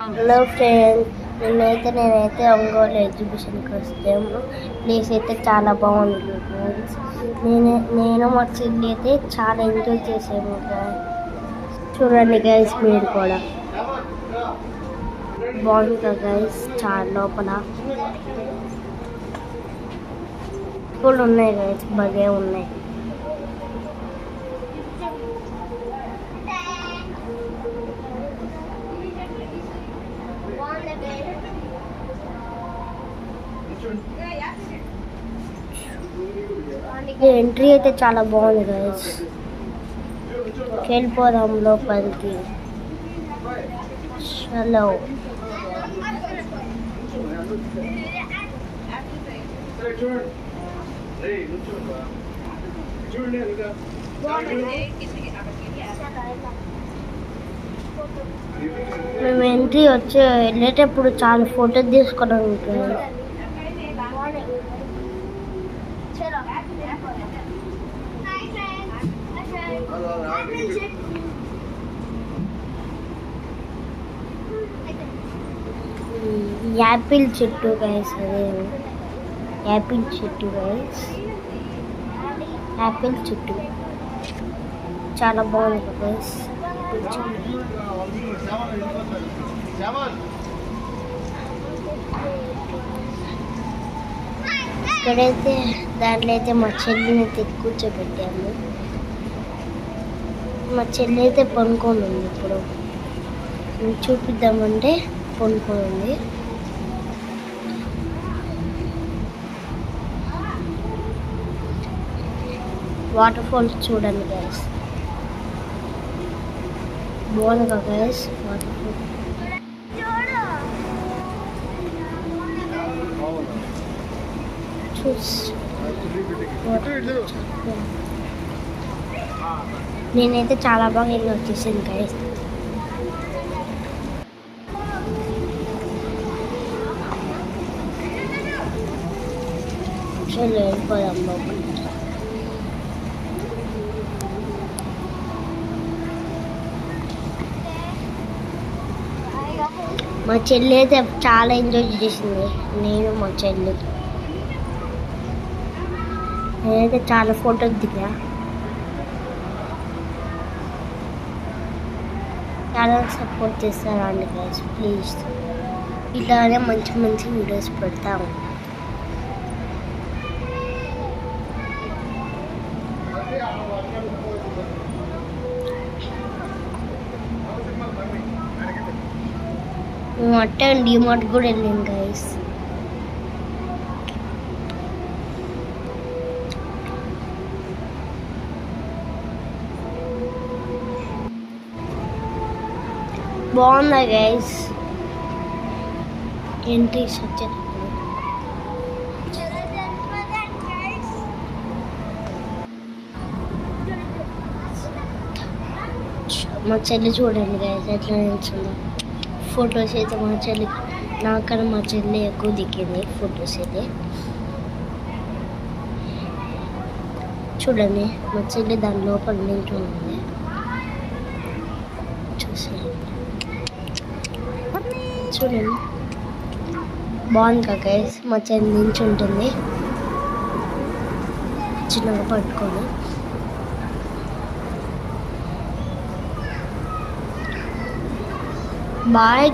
Hello friends, నేనైతే ఒంగోలు ఎగ్జిబిషన్కి వస్తాము. Place అయితే చాలా బాగుంది ఫ్రెండ్స్. నేను మా చెల్లి అయితే చాలా ఎంజాయ్ చేసాము. చూడండి గైస్, మీరు కూడా బాగుంది కదా గైస్. చాలా లోపల కూడా ఉన్నాయి గైస్, బాగా ఉన్నాయి. ఎంట్రీ అయితే చాలా బాగుంది గైస్. వెళ్ళిపోదాం లోపలికి. చలో మేము ఎంట్రీ వచ్చి వెళ్ళేటప్పుడు చాలా ఫోటో తీసుకున్నాం. యాపిల్ చెట్టు గైస్, అదే యాపిల్ చెట్టు గైస్. యాపిల్ చెట్టు చాలా బాగుంది గైస్. ఇక్కడైతే దాంట్లో అయితే మా చెల్లిని కూర్చోబెట్టాము. మా చెల్లి అయితే పనుకొని ఉంది. ఇప్పుడు చూపిద్దామంటే పనుకొని ఉంది. వాటర్ ఫాల్స్ చూడండి గైస్, బాగుంది కదా గైస్ వాటర్ ఫాల్. నేనైతే చాలా బాగా ఎంజాయ్ వచ్చేసింది గైస్. వెళ్ళిపోదాం లోపలికి. మా చెల్లి అయితే చాలా ఎంజాయ్ చేసింది. నేను మా చెల్లి నేనైతే చాలా ఫోటోలు దిగా. చాలా సపోర్ట్ చేస్తారా అండి గైస్, ప్లీజ్. ఇలానే మంచి మంచి వీడియోస్ పెడతాము. మేము అట్టే డిమార్ట్ కూడా వెళ్ళాం గైస్. బాగుందా గైస్ ఎంట్రీస్ వచ్చేటప్పుడు. మా చెల్లి చూడండి గైస్ ఎట్లా నిల్చుందో. ఫొటోస్ అయితే మా చెల్లి నాకన్నా మా చెల్లి ఎక్కువ దిగింది ఫొటోస్ అయితే. చూడండి మా చెల్లి దాని లోపల నిల్చుంది. చూడండి బాగుంది కదా గైస్. మా చెల్లి నిల్చుంటుంది చిన్నగా పట్టుకొని. బాయ్.